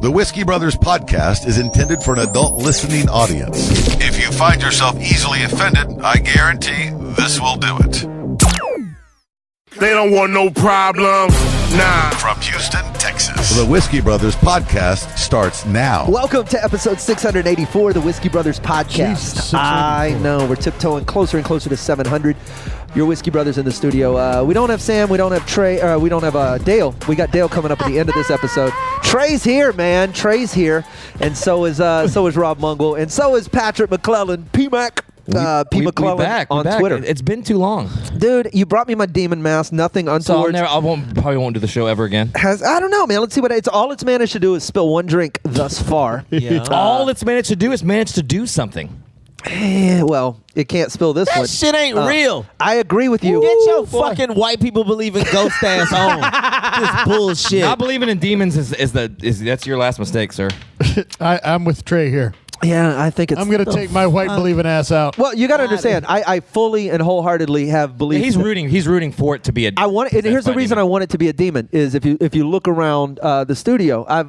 The Whiskey Brothers podcast is intended for an adult listening audience. If you find yourself easily offended, I guarantee this will do it. They don't want no problem. Nah. From Houston, Texas, the Whiskey Brothers podcast starts now. Welcome to episode 684 of the Whiskey Brothers podcast. Jesus, I know, we're tiptoeing closer and closer to 700. Your Whiskey Brothers in the studio. We don't have Sam, we don't have Trey, we don't have Dale. We got Dale coming up at the end of this episode. Trey's here, man. Trey's here. And so is Rob Mungle. And so is Patrick McLellan, P-Mac. McLellan on Twitter. It's been too long. Dude, you brought me my demon mask. Nothing untoward. So probably won't do the show ever again. I don't know, man. Let's see what all it's managed to do is spill one drink thus far. Yeah. All it's managed to do is manage to do something. Well, it can't spill this one. That shit ain't real. I agree with you. Get your fucking white people believe in ghost ass on. This bullshit. Not believing in demons is that's your last mistake, sir. I'm with Trey here. Yeah, I think it's... I'm going to take my white believing ass out. Well, you got to understand, I fully and wholeheartily have believed... He's rooting for it to be a... Here's the reason I want it to be a demon, is if you look around the studio, I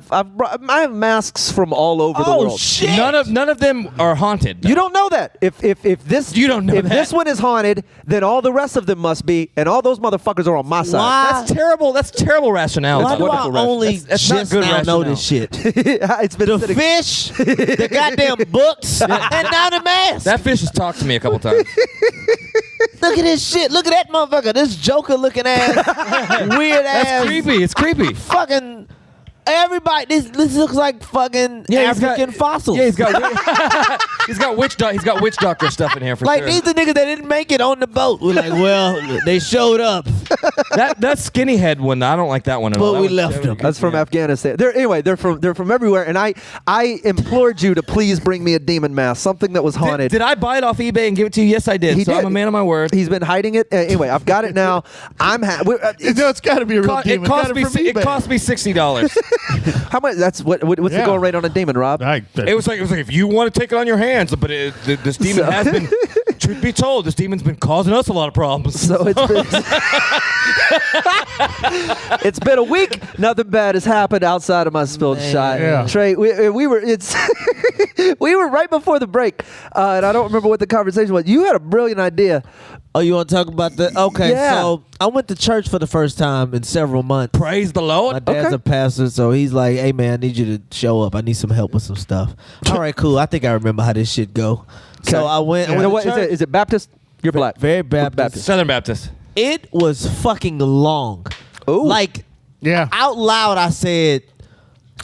have masks from all over the world. Oh, shit! None of them are haunted. You don't know that. If this... You don't know if that. this one is haunted, then all the rest of them must be, and all those motherfuckers are on my side. Why? That's terrible. That's terrible rationale. Why It's do I wonderful only that's not just good now know rationale. this shit? It's been The sitting... fish, the goddamn books, and now the mask. That fish has talked to me a couple times. Look at this shit. Look at that motherfucker. This Joker looking ass, weird ass. That's creepy. It's creepy. Fucking everybody. This looks like fucking African fossils. Yeah, he's got witch doctor stuff in here for like sure. these the niggas that didn't make it on the boat. We're like, well, they showed up, that skinny head one, I don't like that one at all. but we left them. That's from Afghanistan. They're from everywhere, and I implored you to please bring me a demon mask, something that was haunted. Did I buy it off eBay and give it to you? Yes, I did. He so did. I'm a man of my word. He's been hiding it. Anyway, I've got it now. It's got to be a real demon. It cost me $60. How much? That's what's the going rate on a demon, Rob? It was like if you want to take it on your hands, but this demon has been. Truth be told, this demon's been causing us a lot of problems. So it's been a week. Nothing bad has happened outside of my spilled shot. Yeah. Trey, we were we were right before the break, and I don't remember what the conversation was. You had a brilliant idea. Oh, you want to talk about that? Okay, Yeah. so I went to church for the first time in several months. Praise the My Lord. dad's Okay. a pastor, so he's like, hey, man, I need you to show up. I need some help with some stuff. All right, cool. I think I remember how this shit go. So I went You know to what? church. Is it Baptist? You're black. Very Baptist. Southern Baptist. It was fucking long. Ooh. Like, Yeah. out loud, I said,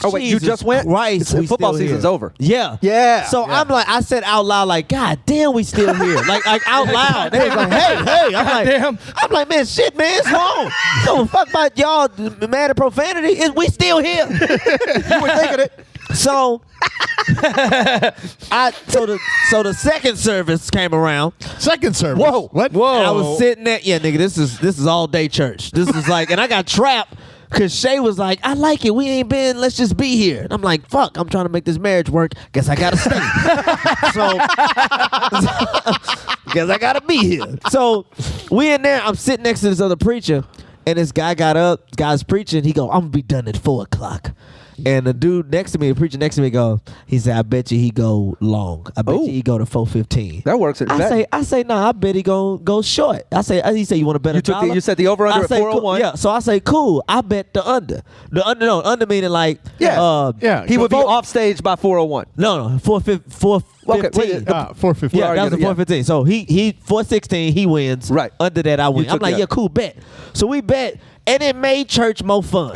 Oh, wait, you Jesus just went? Christ, we Football still season's here. over. Yeah. Yeah. So Yeah. I'm like, I said out loud, like, God damn, we still here. like out loud. They was like, hey. Damn. I'm like, man, shit, man, it's long. So fuck about y'all mad at profanity. We still here. You were thinking it. So the second service came around. Second service. Whoa. What? Whoa. And I was sitting there. Yeah, nigga, this is all day church. This is like, and I got trapped because Shay was like, I like it. We ain't been. Let's just be here. And I'm like, fuck. I'm trying to make this marriage work. Guess I gotta stay. Guess I gotta be here. So we in there. I'm sitting next to this other preacher, and this guy got up. Guy's preaching. He go, I'm gonna be done at 4:00. And the dude next to me, the preacher next to me, he said, I bet you he go long. I bet you he go to 4:15. That works. I say, nah, I bet he go short. He said, you want to bet a dollar? You set the over under at 401. Cool. Yeah, so I say, cool. I bet the under. Under meaning like, Yeah. He would be off stage by 401. No, 415. Okay, wait, 450. Yeah, that was the 415. So he 416, he wins. Right. Under that, I win. I'm took like, the- yeah, cool, bet. So we bet, and it made church more fun.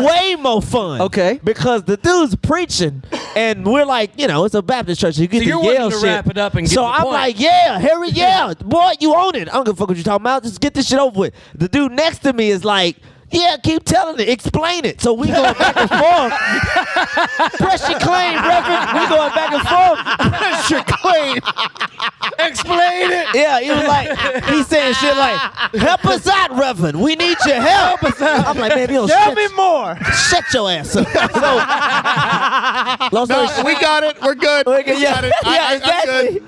Way more fun. Okay. Because the dude's preaching, and we're like, it's a Baptist church. So you get So to you're yell wanting to shit. wrap it up and get So to the I'm point. like, yeah, Harry, yeah. Boy, you own it. I don't give a fuck what you're talking about. Just get this shit over with. The dude next to me is like, yeah, keep telling it. Explain it. So we going back and forth. Press your claim, Reverend. We going back and forth. Press your claim. Explain it. Yeah, he was like, he's saying shit like, help us out, Reverend. We need your help. I'm like, man, you don't Tell me more. shut your ass up. So, long story short, We got it. We're good. yeah, We got it. yeah, I'm exactly. good.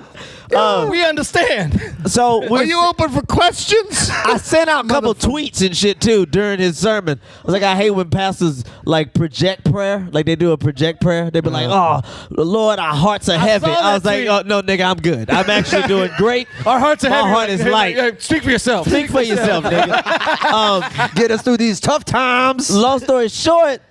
We understand. So Are you open for questions? I sent out a couple tweets and shit too during his sermon. I was like, I hate when pastors like project prayer, like they do a project prayer. They be like, "Oh, Lord, our hearts are heavy." saw I was that like, tweet. "Oh no, nigga, I'm good. I'm actually doing great. Our hearts are My heavy. heart is light. Speak for yourself. Speak for yourself, nigga." Get us through these tough times. Long story short,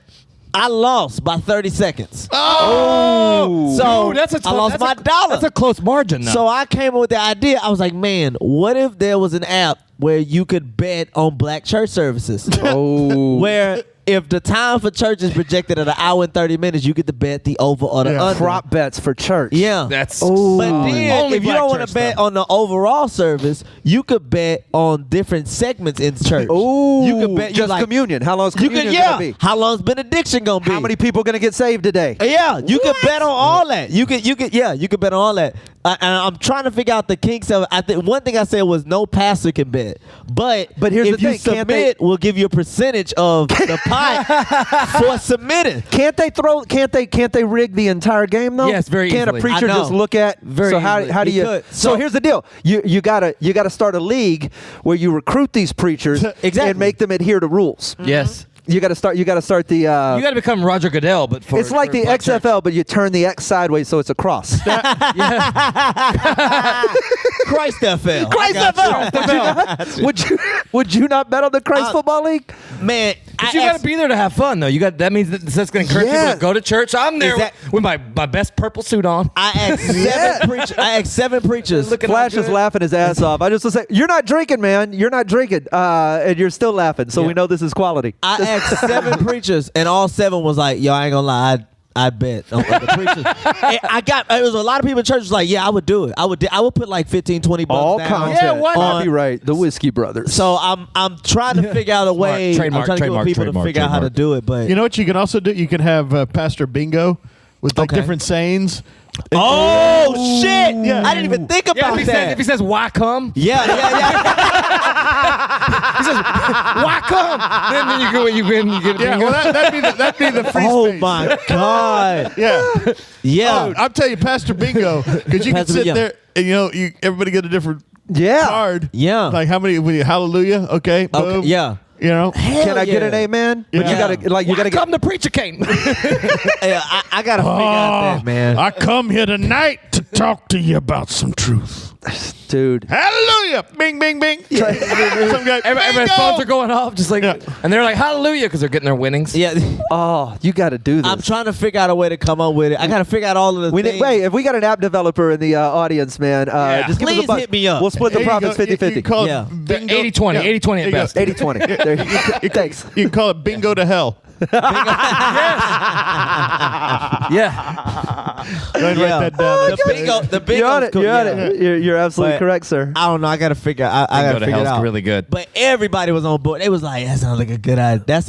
I lost by 30 seconds. Oh, So that's a I lost my dollar. That's a close margin. Now. So I came up with the idea. I was like, man, what if there was an app where you could bet on black church services? Where if the time for church is projected at 1 hour and 30 minutes, you get to bet the over or the under. Prop bets for church. Yeah. That's But then, only if you black don't want church to bet stuff. on the overall service, you could bet on different segments in church. Ooh, You could bet just communion. How long is You communion could, gonna be? How long's benediction gonna be? How many people gonna get saved today? Yeah, you could bet on all that. You could bet on all that. And I'm trying to figure out the kinks of it. I think one thing I said was no pastor can bet, but here's if the you thing, can't submit, we'll give you a percentage of the pie for submitting. Can't they rig the entire game though? Yes, very Can't easily. a preacher I know. just look at Very so how easily. do You you could. so So- here's the deal. You gotta start a league where you recruit these preachers Exactly. and make them adhere to rules. yes. You gotta start the You got to become Roger Goodell, but for it's like for the black church. XFL, but you turn the X sideways so it's a cross. Christ FL. Christ FL. Would you not bet on the Christ Football League? Man, But you got to be there to have fun, though. That means that's going to encourage people Yeah. to go to church. I'm there Is that- with my best purple suit on. I asked seven preachers. Looking Flash all is good. laughing his ass off. I just was saying, you're not drinking, man. You're not drinking, and you're still laughing. So we know this is quality. I asked 7 preachers, and all 7 was like, "Yo, I ain't gonna lie, I bet on the preachers." And it was a lot of people in church was like, "Yeah, I would do it. I would put like 15, 20 bucks All down." content. Yeah, why not? Copyright the Whiskey Brothers. So I'm trying to figure out a way. Trademark, I'm trying to get trademark, people trademark, to figure out how to trademark. do it, but You know what you can also do? You can have Pastor Bingo with like Okay. different sayings. oh shit! Yeah. I didn't even think Yeah, about that. if he says, why come? yeah. Why come? then you go, you win, you get a Yeah, bingo. well, that'd be the free Oh space. my god! Yeah. Yeah. I'll tell you, Pastor Bingo, because you can Pastor sit Bingo. there and everybody get a different yeah. card. Yeah. Like how many? Hallelujah. Okay. Boom. Yeah. You know. Can I get an yeah. amen? But Yeah. you gotta Come the preacher came. Yeah, I gotta figure out that, man. I come here tonight to talk to you about some truth. dude. Hallelujah! Bing, bing, bing. Some guy, Everybody's bingo! phones are going off, just like, Yeah. and they're like, hallelujah, because they're getting their winnings. Yeah. Oh, you got to do this. I'm trying to figure out a way to come up with it. I gotta figure out all of the We things. need, wait, if we got an app developer in the audience, man, just give us Please a buzz. hit me up. We'll split the There you profits go. You 50-50. call it Yeah. bingo. 80-20, Yeah. 80-20 at There you go. best. 80-20. There, thanks. You can call it bingo to hell. Yeah. Go ahead and Yeah. write that down. The bingo. You're on it. cool. You're on Yeah. it. You're absolutely But- correct, sir. I don't know. I gotta figure. I gotta Bingo to figure it hell's out. really good. But everybody was on board. They was like, "That sounds like a good idea."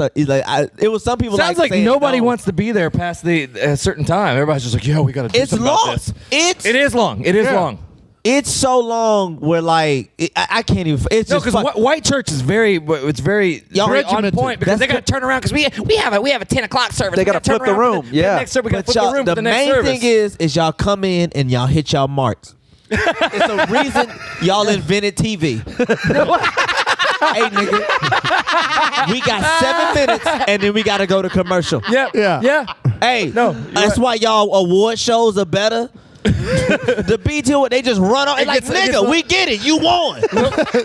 It was some people. Sounds like saying nobody no. wants to be there past the certain time. Everybody's just like, yo, we got to do It's something long. about this. It is long. It is Yeah. long. It's so long. Where like I can't even. It's No, just because fuck- white church is very Y'all very on regimented. point because That's they got to turn around because we have a 10 o'clock service. They We gotta gotta turn flip the around room. for the Yeah. next service. We got to But flip the y'all, room the for the next main service. thing is y'all come in and y'all hit y'all marks. It's a reason y'all invented TV. Hey, nigga. We got 7 minutes and then we got to go to commercial. Yeah. Hey, No, that's why y'all award shows are better. The BT, they just run on. It Like, gets- it gets nigga, like- we get it. You won.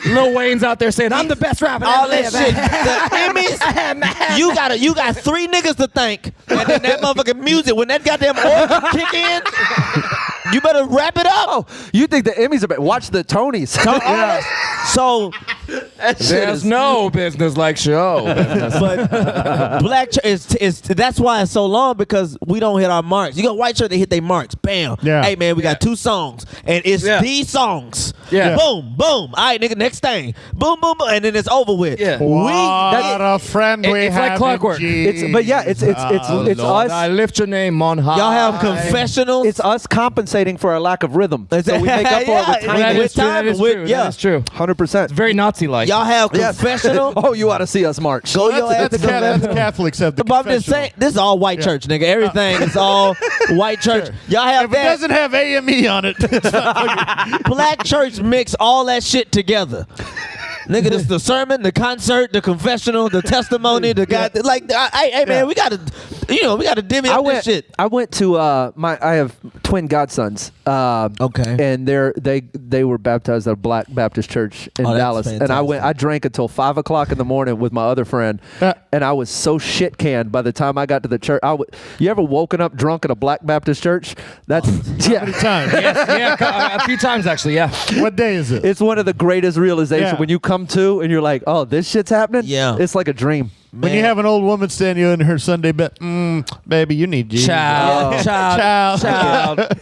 Lil Wayne's out there saying, I'm the best rapper. All ever that shit. lived." The Emmys, you got 3 niggas to thank. And then that motherfucking music, when that goddamn organ kick in, you better wrap it up. Oh, you think the Emmys are bad? Watch the Tonys. So, That shit There's is- no business like show. but black church is that's why it's so long, because we don't hit our marks. You got white church, they hit their marks. Bam. Yeah. Hey man, we got 2 songs, and it's Yeah. these songs. Yeah. Boom, boom. All right, nigga. Next thing. Boom, boom, boom, and then it's over with. Yeah. What a friend we it's like have clockwork. It's but yeah, it's Lord, us. I lift your name on high. Y'all have confessionals. It's us compensating for our lack of rhythm. So we make up for it with Yeah, timing. That is true. That time is with- true. yeah. That is true. 100%. It's very Nazi-like. like Y'all have Yes. confessional. Oh, you ought to see us march. Go your ass That's to confessional. Catholics have the But I'm just saying, this is all white church, nigga. Everything is all white church. Y'all have If it that. doesn't have AME on it, it's not Black church mix all that shit together. Nigga, this the sermon, the concert, the confessional, the testimony, the guy. Like, hey man, we gotta divvy up this shit. I went to I have twin godsons. Okay. And they were baptized at a Black Baptist church in Oh, that's Dallas. And I drank until 5 o'clock in the morning with my other friend, and I was so shit canned by the time I got to the church. You ever woken up drunk at a Black Baptist church? That's many times. yes, yeah, a few times actually. Yeah. What day is it? It's one of the greatest realizations Yeah. when you come to and you're like, oh, this shit's happening. Yeah. It's like a dream. When you have an old woman stand you in her Sunday bed, baby, you need Jesus. Child.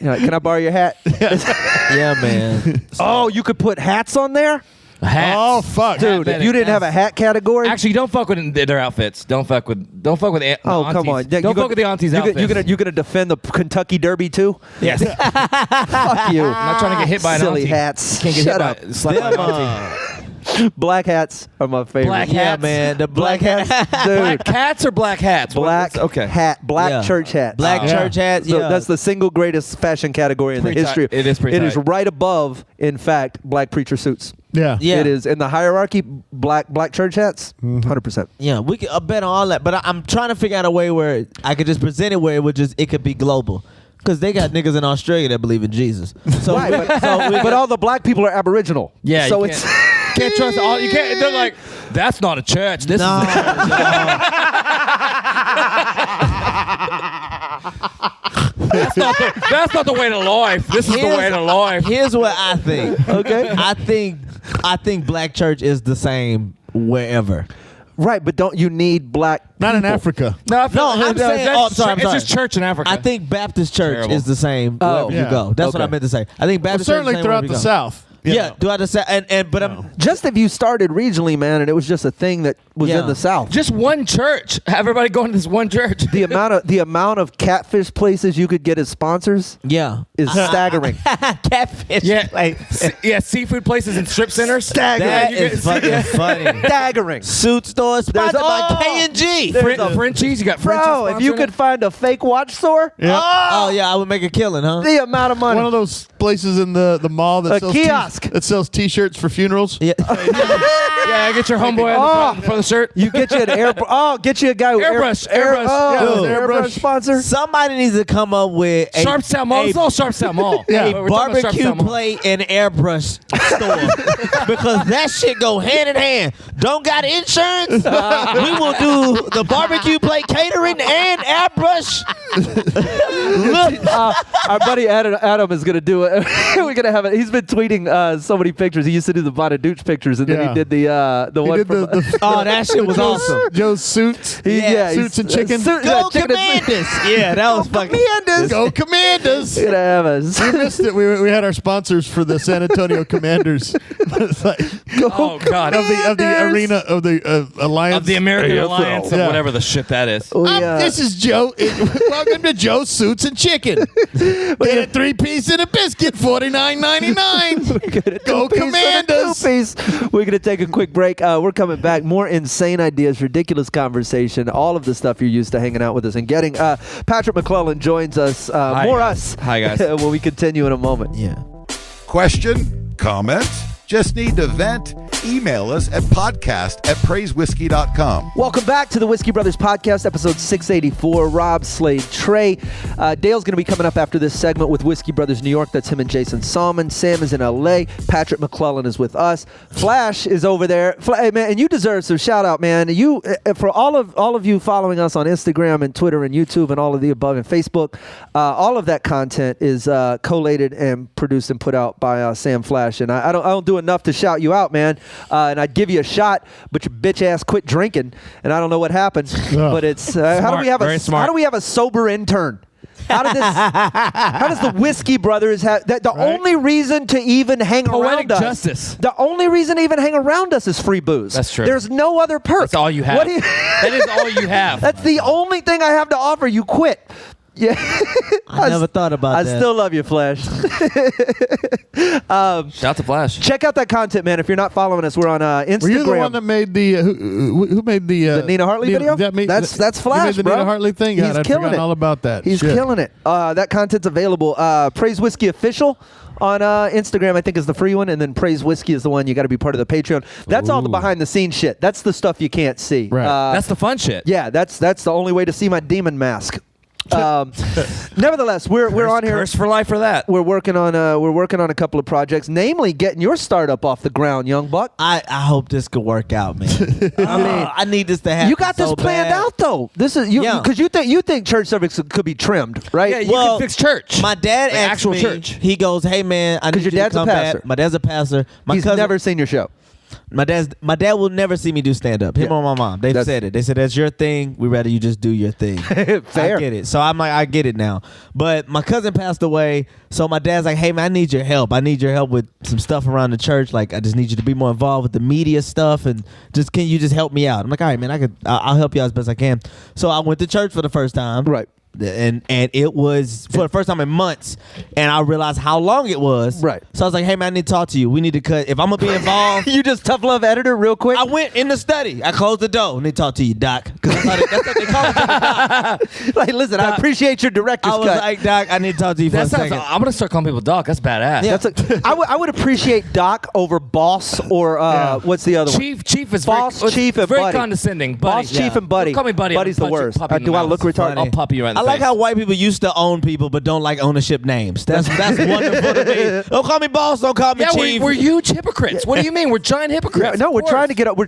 Yeah, can I borrow your hat? Yeah, man. Oh, you could put hats on there? Hats. Oh fuck, Dude, if you didn't have a hat category. Actually, don't fuck with their outfits. Don't fuck with oh, the come on. aunties. Don't fuck with the aunties' outfits. You gonna defend the Kentucky Derby too? Yes. Fuck you. I'm not trying to get hit by an Silly auntie. hats. Can't get Shut hit up. by slap by an auntie. Black hats are my favorite. Black Yeah, hats. man. The black hats, dude. Black cats or black hats? Black Okay. hat, black Yeah. church hats. Black church hats. So Yeah. that's the single greatest fashion category in the Pretty tight. history. It is pretty It is tight. right above, in fact, black preacher suits. Yeah. Yeah. It is in the hierarchy. Black church hats, 100%. Yeah, we could bet on all that, but I'm trying to figure out a way where I could just present it where it could be global, because they got niggas in Australia that believe in Jesus. So, Right, but all the black people are Aboriginal. Yeah. so you it's can't trust all. You can't. They're like, that's not a church. This no, is. That's not the way to life. This is the way to life. Here's what I think. Okay. I think black church is the same wherever. right, but don't you need black? Not in people? Africa. No, I'm saying. that's I'm it's sorry. just church in Africa. I think Baptist church Terrible. is the same Oh. wherever Yeah. you go. That's what Okay. I meant to say. I think Well, Baptist church is certainly the same throughout wherever the you go. South. you Yeah, know. throughout the South, but I'm Just if you started regionally, man, and it was just a thing that was Yeah. in the South. just one church. Have everybody going to this one church. the amount of catfish places you could get as sponsors yeah. is staggering. Catfish. Yeah, Like, seafood places and strip centers. Staggering. that is fucking funny. Staggering. Suit store sponsored by K&G. Frenchies. You got Frenchies. Bro, if you sponsoring could it. find a fake watch store, Oh yeah, I would make a killing, huh? the amount of money. One of those places in the mall that A sells kiosk. that sells T-shirts for funerals. Yeah. Yeah, get your homeboy on the front of the shirt. You get you an get you a guy with Airbrush. Oh, Yeah, airbrush airbrush. sponsor. Somebody needs to come up with a Sharpstown Mall. It's all Sharpstown Mall. Yeah. We're talking about barbecue Sharpstown Mall. plate and airbrush store because that shit go hand in hand. Don't got insurance? We will do the barbecue plate catering and airbrush. Look, Our buddy Adam is gonna do it. We're gonna have it. He's been tweeting so many pictures. He used to do the Vada Dooch pictures, and then Yeah. he did the He one did from. oh, that shit was awesome. Joe's suits. he's- Suits and chicken. Go chicken and- Commanders! Yeah, that was fucking. Commanders. Go Commanders! Gonna have We us. missed it. We had our sponsors for the San Antonio Commanders. It's like, Oh God. of the arena of the Alliance Of the American Alliance of Yeah. whatever the shit that is. This is Joe. Welcome to Joe's Suits and Chicken. Get a 3-piece and a biscuit, $49.99. Go Commanders! We're gonna take a quick break. We're coming back. More insane ideas, ridiculous conversation, all of the stuff you're used to hanging out with us and getting. Patrick McLellan joins us. More guys. us. Hi, guys. When we continue in a moment. Yeah. Question? Comment? Just need to vent? Email us at podcast@praisewhiskey.com. Welcome back to the Whiskey Brothers Podcast, episode 684. Rob, Slade, Trey. Dale's going to be coming up after this segment with Whiskey Brothers New York. That's him and Jason Salmon. Sam is in L.A. Patrick McLellan is with us. Flash is over there. Hey, man, and you deserve some shout out, man. You, for all of you following us on Instagram and Twitter and YouTube and all of the above and Facebook, all of that content is collated and produced and put out by Sam Flash. And I don't do enough to shout you out, man. And I'd give you a shot, but your bitch ass quit drinking, and I don't know what happened. But it's how do we have Very smart. a sober intern? How does the Whiskey Brothers have that? The only reason to even hang Poetic around us, justice. the only reason to even hang around us is free booze. That's true. There's no other perk. That's all you have. What do That is all you have. That's the only thing I have to offer. You quit. Yeah. I never thought about I that. still love you, Flash. Shout out to Flash. Check out that content, man. If you're not following us, we're on Instagram. Were you the one that made the who made the Nina Hartley video? That's Flash, you made the bro. Nina Hartley thing. God, He's I'd killing forgotten it. all about that. He's Shit. killing it. That content's available. Praise Whiskey Official on Instagram, I think, is the free one, and then Praise Whiskey is the one you got to be part of the Patreon. That's all the behind the scenes shit. That's the stuff you can't see. Right. That's the fun shit. Yeah, that's the only way to see my demon mask. Nevertheless, we're on here. Curse for life for that. We're working on a couple of projects, namely getting your startup off the ground, young buck. I hope this could work out, man. I need this to happen. You got this so planned bad. out though. This is you Yeah. because you think church service could be trimmed, right? Yeah, you Well, can fix church. My dad Like asked actual me. church. He goes, "Hey man, I need your you dad's to a come back." pastor. My dad's a pastor. He's never seen your show. My dad will never see me do stand up. Him Yeah. or my mom. They've said it. They said that's your thing. We rather you just do your thing. Fair. I get it. So I'm like, I get it now. But my cousin passed away. So my dad's like, hey man, I need your help. I need your help with some stuff around the church. Like I just need you to be more involved with the media stuff and just can you just help me out? I'm like, all right, man, I'll help you out as best I can. So I went to church for the first time. Right. And it was for the first time in months, and I realized how long it was. Right. So I was like, "Hey man, I need to talk to you. We need to cut. If I'm gonna be involved, You just tough love editor real quick. I went in the study. I closed the door. I need to talk to you, Doc, because that's what they call it. Doc. Like, listen, I Doc, appreciate your director's I was cut. like, Doc, I need to talk to you for That a sounds. second. I'm gonna start calling people Doc. That's badass. That's I would appreciate Doc over boss or what's the other one? Chief is Boss, very, chief, and very buddy. condescending. Buddy. Boss, chief, and buddy. Don't call me buddy. Buddy's I'll the punch you, worst. pop you in the Do I mouth. look retarded? I'll pop you right in the I like face. how white people used to own people but don't like ownership names. That's wonderful to me. Don't call me boss. Don't call me Yeah, chief. we're huge hypocrites. What do you mean? We're giant Yeah, hypocrites. no, Of we're course.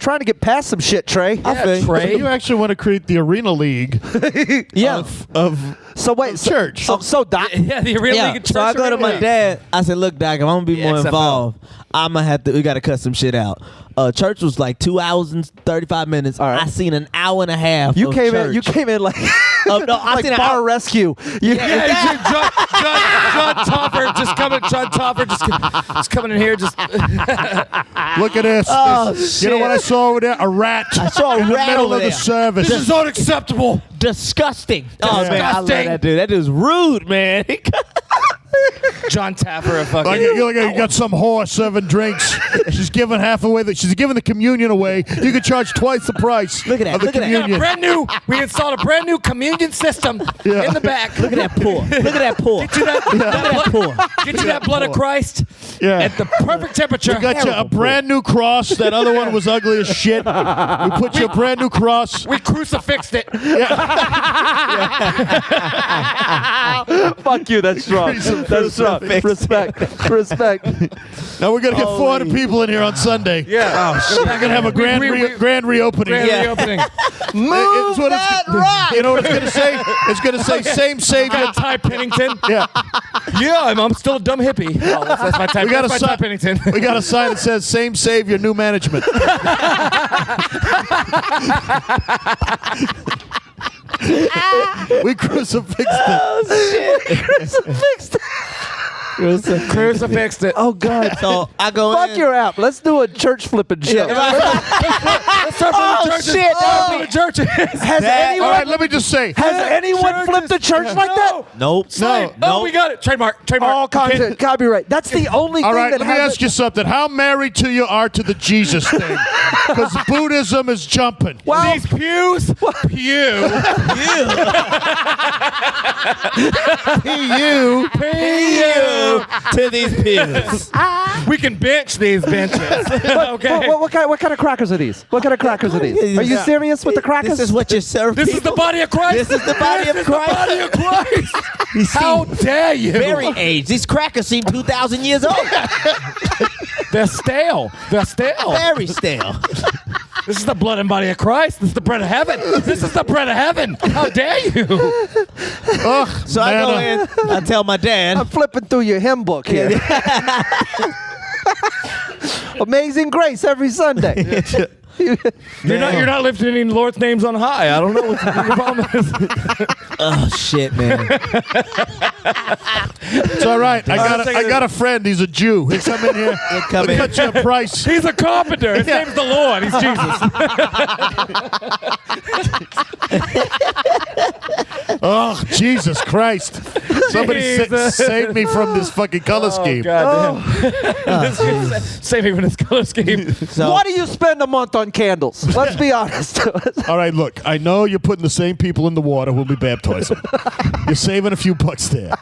trying to get past some shit, Trey. Yeah, Trey. You actually want to create the arena league yeah. of So wait, church. So Doc, Yeah, the arena Yeah. league. of So I church go to my arena. dad. I said, "Look, Doc, if I'm gonna be The more XFL. involved, I'm gonna have to. We got to cut some shit out." Church was like 2 hours and 35 minutes. All right. I seen an hour and a half. you of came church. in. You came in like No, I like seen an bar hour- rescue. You- Yeah, John Topper just coming. John Topper just coming in here. Just Look at this. Oh, You know what I saw over there? A rat. I saw a in the rat middle over of there. the service. this is unacceptable. Disgusting. Oh man, I love Disgusting. that dude. That dude's rude, man. John Taffer, a fucking. Like you got some whore serving drinks. She's giving half away. She's giving the communion away. You could charge twice the price. Look at that, Of the look at that. communion. brand new. We installed a brand new communion system in the back. Look at that pour. Look at that pour. Get you that, Look at that pour. get you that blood of Christ Yeah. at the perfect temperature. We got you a brand new cross. That other one was ugly as shit. We put you a brand new cross. We crucifixed it. Fuck you. That's strong. That's strong. Respect. Now we're gonna get 400 people in here on Sunday. Yeah. We're gonna have a grand reopening. Grand Yeah. reopening. It's what You know what it's gonna say? It's gonna say same savior. Ty Pennington. Yeah. Yeah, I'm still a dumb hippie. Oh, that's my Ty. We got That's my Ty a Pennington. We got a sign that says same savior, new management. We crucifixed it. Crucifixed it. Oh God. So I go Fuck in. your app. Let's do a church flipping show. Let's start from the churches. shit. Start from the churches. Has All anyone right, let me just say. has anyone flipped a church like that? Nope. Oh, we got it. Trademark. All content, copyright. That's the only All thing right, that let me ask you something. How married to you are to the Jesus thing? Because Buddhism is jumping. Well, These pews. Pew. You. To these pews. We can bench these benches. Okay. what kind of crackers are these? What kind of crackers are these? Are you serious with the crackers? This is what you serve. This is the body of Christ. This is the body of This is the Christ. body of Christ. You see, How dare you? very aged. These crackers seem 2,000 years old. They're stale. They're stale. Very stale. This is the blood and body of Christ. This is the bread of heaven. This is the bread of heaven. How dare you? So I go in. I tell my dad. I'm flipping through your hymn book here. Amazing Grace every Sunday. You're not lifting any Lord's names on high. I don't know what the problem is. Oh shit, man. It's all right. I got a friend. He's a Jew. He'll come in here. He'll cut you a price. He's a carpenter. His name's the Lord. He's Jesus. Oh, Jesus Christ. Somebody save me from this fucking color scheme. God damn. Save me from this color scheme. So, What do you spend a month on candles? Let's be honest. All right, look. I know you're putting the same people in the water when we baptize them. You're saving a few bucks there.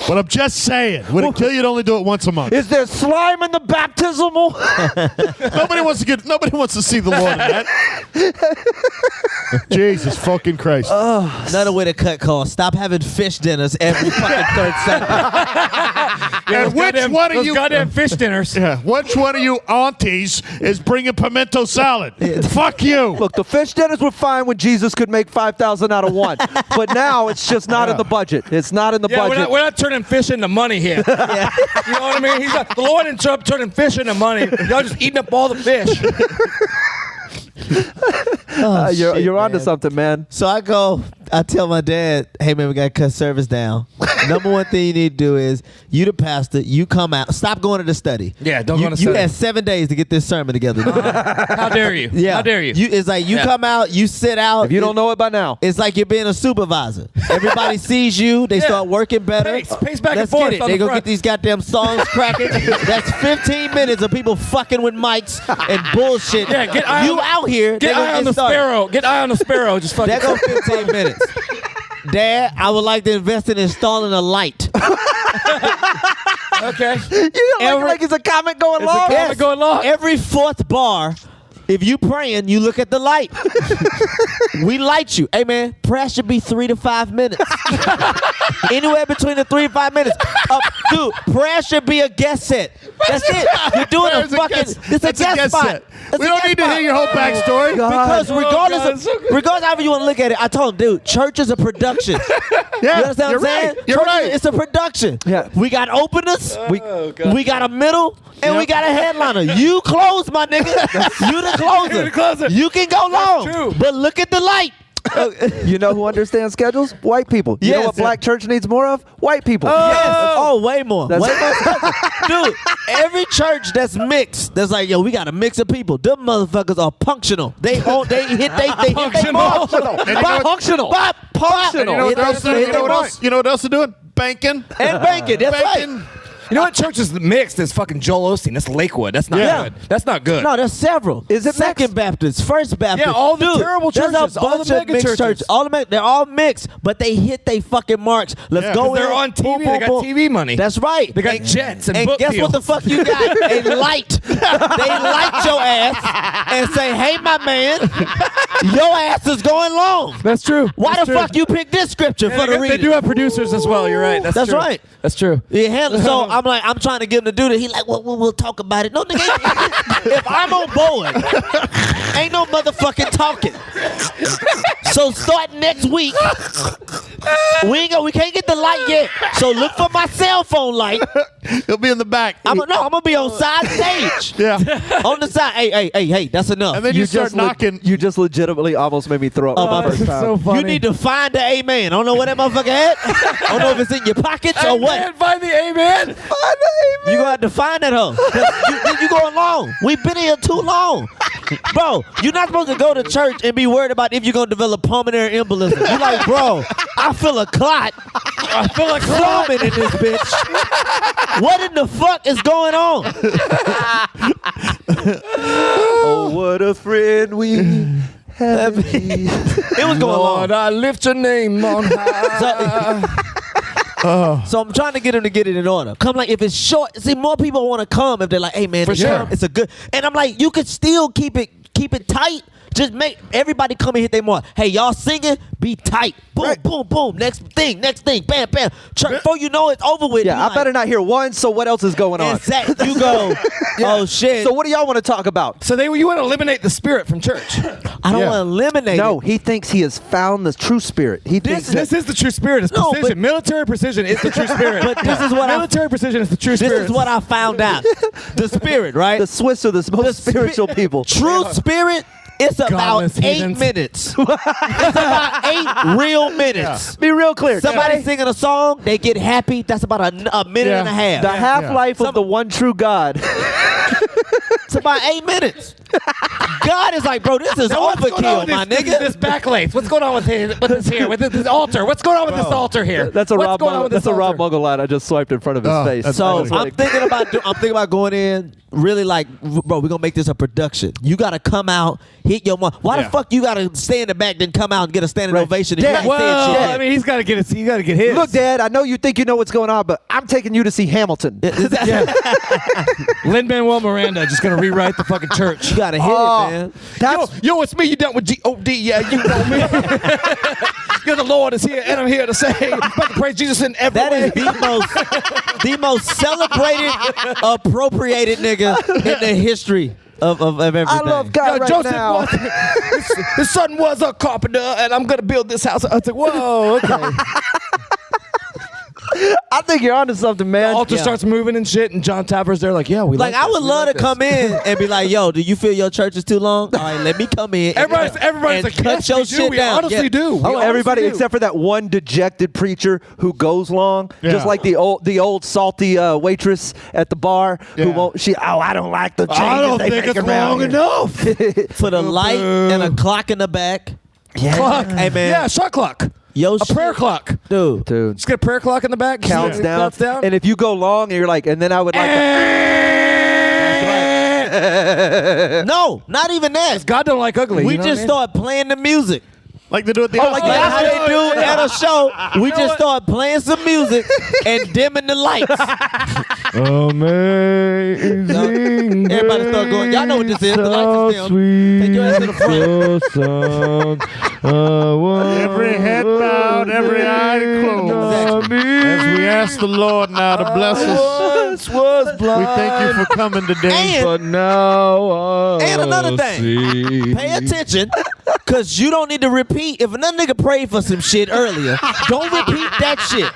But I'm just saying, would it kill you to only do it once a month? Is there slime in the baptismal? Nobody wants to see the Lord in that. Jesus fucking Christ. another way to cut costs. Stop having fish dinners every fucking third Saturday. And which one of you goddamn fish dinners? Yeah, which one of you aunties is bringing pimento salad? Fuck you. Look, the fish dinners were fine when Jesus could make 5,000 out of one. But now it's just not in the budget. It's not in the budget. We're not turning fish into money here. Yeah. You know what I mean? The Lord ends up turning fish into money. Y'all just eating up all the fish. You're onto something, man. So I tell my dad, hey man, we gotta cut service down. Number one thing you need to do is, you the pastor, you come out, stop going to the study. Yeah, don't go to You study. had 7 days to get this sermon together. How dare you? Yeah. How dare you? It's like you come out, you sit out. If you don't know it by now. It's like you're being a supervisor. Everybody sees you. They start working better. Pace back and Let's forth get it. on They the go front. get these goddamn songs cracking. That's 15 minutes of people fucking with mics and bullshit. Yeah, get eye you on- out here. Get eye on the sparrow. Get eye on the sparrow. Just fucking. That goes 15 minutes. Dad, I would like to invest in installing a light. Okay. You don't like it's a comment going It's a long? comment going long. Every fourth bar, if you praying, you look at the light. We light you. Hey, man, prayer should be 3 to 5 minutes. Anywhere between the 3 and 5 minutes. Dude, prayer should be a guest set. That's it. You're doing a fucking. It's a guest spot. We don't need to hear your whole backstory. Because regardless God, of so good. regardless of how you want to look at it, I told him, dude, church is a production. Yeah, You understand you're what I'm saying? right. You're Church right. It's a production. Yeah. We got openers. God. We got a middle. And we got a headliner. You close, my nigga. You the closer. You the closer. You can go long. true. But look at the light. You know who understands schedules? White people. You know Yes. what black church needs more of? White people. Yes. Oh, way more. That's- Way more. Dude, every church that's mixed, that's like, yo, we got a mix of people. Them motherfuckers are functional. They hit they Functional. Functional. And you know what else? You know what else they're doing? Banking. And banking. That's Banking. right. You know what church is mixed? Is fucking Joel Osteen. That's Lakewood. That's not Yeah. good. That's not good. No, there's several. Is it Second mixed? Baptist, First Baptist? Yeah, all the Dude, terrible there's churches, a all the bunch of mega mixed churches. churches. They're all mixed, but they hit they fucking marks. Let's Yeah. go 'Cause they're in. on TV, Boom, they boom, got boom. TV money. That's right. They got jets and book guess what the deals. fuck you got? A light. They light your ass and say, "Hey, my man, your ass is going long." That's true. Why That's the true. fuck you pick this scripture for the They reading? do have producers as well. You're right. That's true. right. That's true. Yeah, so I'm trying to get him to do that. He like, well, we'll talk about it. No, nigga, if I'm on board, ain't no motherfucking talking. So start next week. We can't get the light yet. So look for my cell phone light. He'll be in the back. I'm gonna be on side stage. Yeah. On the side. Hey, that's enough. And then you start knocking. You just legitimately almost made me throw up. Oh, the my- first time. so funny. You need to find the amen. I don't know where that motherfucker at. I don't know if it's in your pockets or what. Amen. Find the amen. You gonna have to find that hoe. You going long. We've been here too long. Bro, you're not supposed to go to church and be worried about if you're gonna develop pulmonary embolism. You're like, bro, I feel a clot. I feel like forming in this bitch. What in the fuck is going on? Oh, what a friend we have. It was going Lord, long. I lift your name on high. So I'm trying to get him to get it in order. Come like if it's short. See, more people want to come if they're like, hey man, For it's sure. short, it's a good. And I'm like, you could still keep it tight. Just make everybody come and hit their mark. Hey, y'all singing? Be tight. Boom, boom, boom. Next thing, bam, bam. Church, before you know it's over with. Yeah, you I like, better not hear one, so what else is going on? Exactly. You go, oh shit. So what do y'all want to talk about? So you want to eliminate the spirit from church. I don't want to eliminate No, it. he thinks he has found the true spirit. He thinks This is the true spirit. It's No, precision. but- Military precision is the true spirit. But this is what military precision is the true This spirit. is what I found out. The spirit, right? The Swiss are the most spiritual people. True spirit. It's about Godless 8 heathens. minutes. It's about 8 real minutes. Be real clear. Somebody Trey, singing a song, they get happy. That's about a minute and a half. the half-life of the one true God. It's about 8 minutes. God is like, bro, this is overkill, my nigga. This backlace. What's going on with this here? With this altar? What's going on with this altar here? That's a What's Rob going on Muggle, with that's this a Rob altar? Muggle line I just swiped in front of his face. that's So funny. I'm thinking about going in really like, bro, we're gonna make this a production. You gotta come out, hit your mom. Why the fuck you gotta stay in the back, then come out and get a standing Right. ovation? If Dad, you ain't saying Well, shit? I mean, he's got to get his. He got to get his. Look, Dad, I know you think you know what's going on, but I'm taking you to see Hamilton. Lin-Manuel Miranda just gonna rewrite the fucking church. You gotta hit it, man. Yo, it's me. You done with G-O-D? Yeah, you know me. You're the Lord is here, and I'm here to say, about to praise Jesus in every That way. is the most celebrated, appropriated nigga in the history of everything. I love God right Joseph now. was, his son was a carpenter, and I'm gonna build this house. I was like, whoa, okay. I think you're onto something, man. Altar starts moving and shit, and John Taffer's there, like, yeah, we Like, like I this. would We love like to come in and be like, yo, do you feel your church is too long? All right, let me come in. Everybody's and like, cut yes, your we do. shit We down. honestly Yeah. do. We Oh, honestly everybody do. except for that one dejected preacher who goes long, just Yeah. like the old salty waitress at the bar who Yeah. won't. I don't like the changes I don't they think make it's around long here. enough. Put a light and a clock in the back. Clock. Hey, man. Yeah, shot clock. Yo, A prayer clock. Dude. Dude, Just get a prayer clock in the back. counts Yeah, down. Counts down. And if you go long, and you're like, and then I would like. No, not even that. God don't like ugly. We you know just what start playing the music. Like they do at the Like how they do at a show. We just start playing some music and dimming the lights. Amazing. Everybody start going. Y'all know what this is. The lights is dim. Take your ass to the front. Every head bowed, every eye closed. As we ask the Lord now to bless us, we thank you for coming today. And, now and another thing, pay attention, because you don't need to repeat. If another nigga prayed for some shit earlier, don't repeat that shit.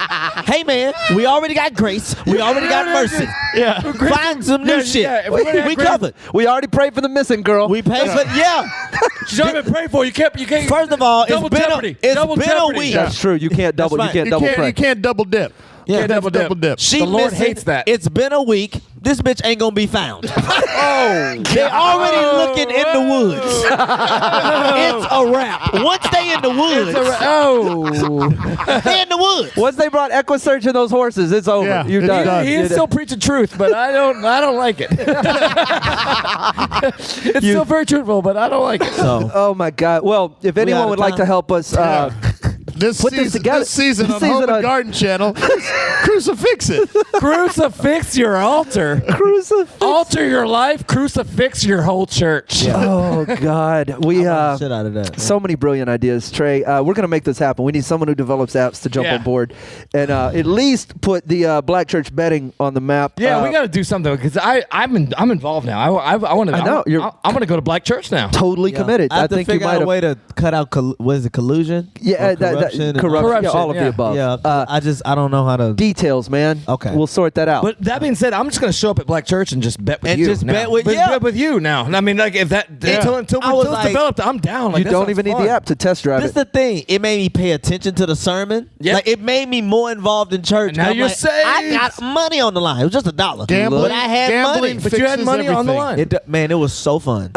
Hey, man, we already got grace. We already got mercy. Yeah. Find some new shit. yeah, if we already We got grace- covered. We already prayed for the missing girl. We paid for, yeah. She's not even praying for you. You can't. First of all, Double it's been jeopardy. a Double week. jeopardy. That's true. You can't double. right. You can't You double can't, pray. you can't double dip. Yeah. Can't double dip. She The Lord missing. hates that. It's been a week. This bitch ain't gonna be found. They already looking in the woods. It's a wrap. Once they in the woods, they in the woods. Once they brought Equisearch and those horses, it's over. Yeah, You're it's done. done. He is still preaching truth, but I don't like it. It's still very truthful, but I don't like it. Oh my God! Well, if out anyone of would like to time? help us, This Put this together. This season This on season Home and on- Garden Channel, crucifix it. Crucifix your altar. crucifix. Alter your life. Crucifix your whole church. Oh God, we Shit out of that. so many brilliant ideas, Trey. We're gonna make this happen. We need someone who develops apps to jump Yeah. on board and at least put the Black Church betting on the map. Yeah, we got to do something because I'm involved now. I want to. I know, you're- I'm going to go to Black Church now. totally committed. I have to think you figure might out a have. way to cut out. What is it? Collusion? Yeah, Or corruption. and- corruption. Yeah, all of yeah. the above. Yeah. Uh, I don't know how to. details, man. Okay. we'll sort that out. But that being said, I'm just going to show up at Black Church and just bet with And you. just now. bet with- bet, yeah. bet with you now. I mean, like if that until I was it's like- developed, I'm down. Like, you that don't sounds even need fun. the app to test drive This it. the thing. It made me pay attention to the sermon. Yeah. Like it made me more involved in church. And now I'm you're like, saved. I got money on the line. It was just $1. Gambling, but I had gambling money. But you had fixes money on the everything. line. Man, it was so fun.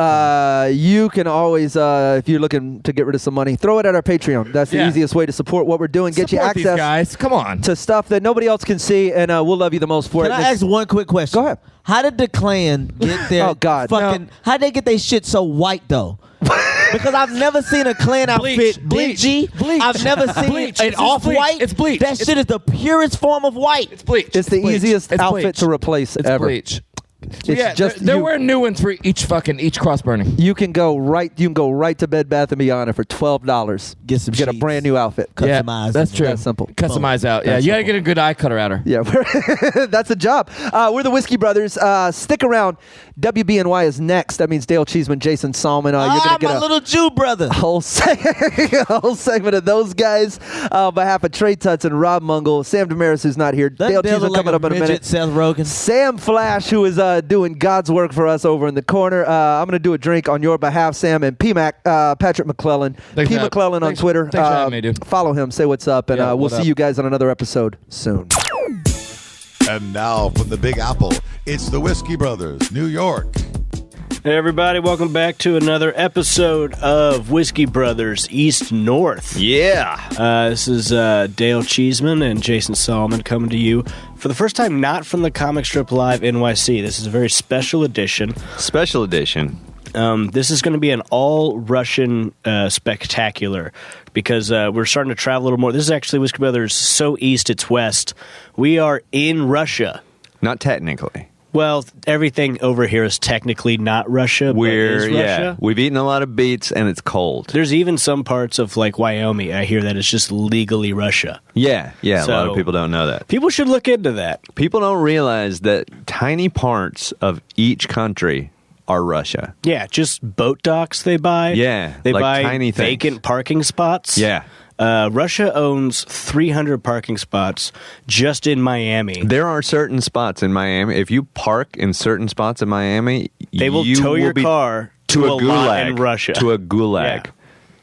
You can always, if you're looking to get rid of some money, throw it at our Patreon. That's the Yeah. easiest way to support what we're doing. Get you Support these access guys. Come on. to stuff that nobody else can see, and we'll love you the most for Can it. I ask one quick question? Go ahead. How did the Klan get their Oh, God. fucking? How they get their shit so white though? Because I've never seen a Klan outfit Bleach. dingy. Bleach. I've never seen Bleach. an It's just off-white. bleach. It's bleach. That It's- shit is the purest form of white. It's bleach. It's the bleach. easiest It's outfit bleach. to replace It's ever. bleach. It's yeah, just they're you- wearing new ones for each cross burning. You can go right to Bed Bath & Beyond and for $12. Get some Get a sheets. brand new outfit. Yeah, Customize. that's it. true. That's simple. Customize out. Yeah, That's you got to simple. get a good eye cutter at her. Yeah, that's a job. We're the Whiskey Brothers. Stick around. WBNY is next. That means Dale Cheeseman, Jason Salmon. You're gonna Ah, get my a little Jew brother. whole segment of those guys on behalf of Trey Tutts and Rob Mungle. Sam Damaris, who's not here. That Dale devil Cheeseman like coming up in a midget, minute. Seth Rogen. Sam Flash, who is doing God's work for us over in the corner. I'm going to do a drink on your behalf, Sam, and Patrick McLellan. Thanks P. for McLellan on thanks- Twitter. thanks for having me, dude. Follow him. Say what's up, and Yeah, we'll what see up? you guys on another episode soon. And now from the Big Apple, it's the Whiskey Brothers, New York. Hey everybody, welcome back to another episode of Whiskey Brothers East North. Yeah. This is Dale Cheeseman and Jason Solomon coming to you for the first time not from the Comic Strip Live NYC. This is a very special edition. Special edition. This is going to be an all-Russian spectacular because we're starting to travel a little more. This is actually Whiskey Brothers so east it's west. We are in Russia. Not technically. Well, everything over here is technically not Russia, but is Russia. We've eaten a lot of beets and it's cold. There's even some parts of like Wyoming, I hear that it's just legally Russia. Yeah, a lot So- of people don't know that. People should look into that. People don't realize that tiny parts of each country are Russia. Yeah, just boat docks they buy. Yeah, They like buy tiny things. vacant parking spots. Yeah. Russia owns 300 parking spots just in Miami. There are certain spots in Miami. If you park in certain spots in Miami, They will you tow your be car to a lot in Russia. To a gulag.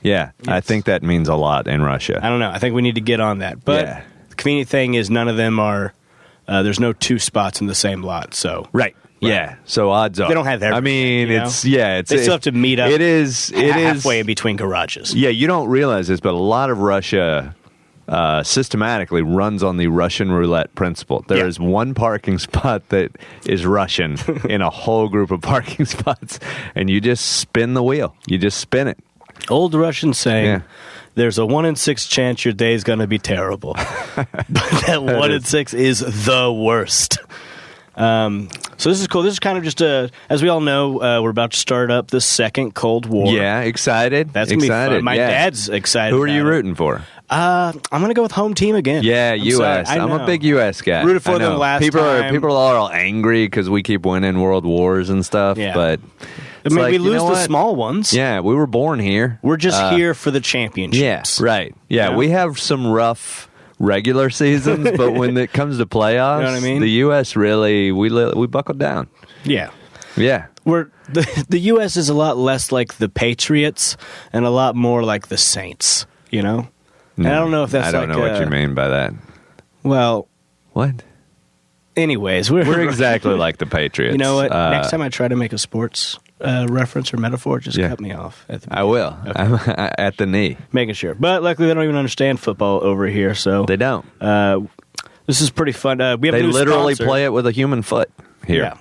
Yeah, I Yes. think that means a lot in Russia. I don't know. I think we need to get on that. But Yeah. the convenient thing is none of them are, there's no two spots in the same lot. So Right. Yeah. So odds are They don't have I everything, mean, you know? it's they still have to meet up It is halfway in between garages. Yeah, you don't realize this, but a lot of Russia systematically runs on the Russian roulette principle. There is one parking spot that is Russian in a whole group of parking spots, and you just spin the wheel. You just spin it. Old Russian saying, Yeah. there's a 1 in 6 chance your day is going to be terrible. But that 1 in 6 is the worst. So this is cool. This is kind of just as we all know, we're about to start up the second Cold War. Yeah, excited. That's going to be excited. fun. My yeah. dad's excited. Who are you about it. rooting for? I'm going to go with home team again. Yeah, I'm U.S. sorry. I I'm a know. big U.S. guy. Rooted for I them know. last people time. People are all angry because we keep winning world wars and stuff. Yeah. But I mean, we you lose know the what? small ones. Yeah, we were born here. We're just here for the Yeah, championships. right. Yeah, You know? we have some rough regular seasons, but when it comes to playoffs, You know what I mean? the U.S. really we buckled down. Yeah. Yeah, The U.S. is a lot less like the Patriots and a lot more like the Saints, you know? And I don't know if that's I don't know what you mean by that. Well, What? anyways, We're exactly like the Patriots. You know what? Next time I try to make a sports reference or metaphor, just Yeah. cut me off. At the I will. Okay. I'm at the knee. Making sure. But luckily, they don't even understand football over here, so They don't. this is pretty fun. We have a They new literally sponsor. play it with a human foot here. Yeah.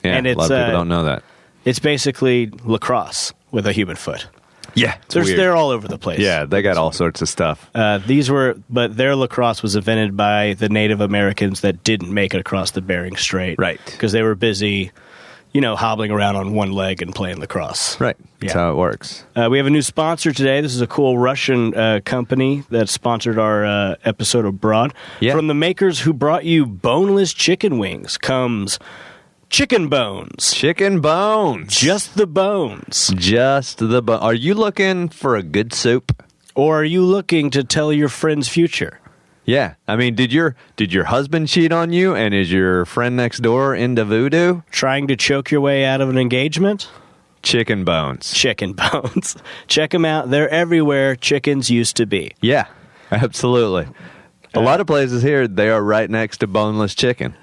Yeah, And a lot it's, of people don't know that. It's basically lacrosse with a human foot. Yeah, They're all over the place. Yeah, they got all sorts of stuff. But their lacrosse was invented by the Native Americans that didn't make it across the Bering Strait. Right. Because they were busy, hobbling around on one leg and playing lacrosse. Right. That's Yeah. how it works. We have a new sponsor today. This is a cool Russian company that sponsored our episode abroad. Yeah. From the makers who brought you boneless chicken wings comes chicken bones. Chicken bones. Just the bones. Just the bone. Are you looking for a good soup? Or are you looking to tell your friend's future? Yeah. I mean, did your husband cheat on you, and is your friend next door into voodoo? Trying to choke your way out of an engagement? Chicken bones. Chicken bones. Check them out. They're everywhere chickens used to be. Yeah, absolutely. A lot of places here, they are right next to boneless chicken.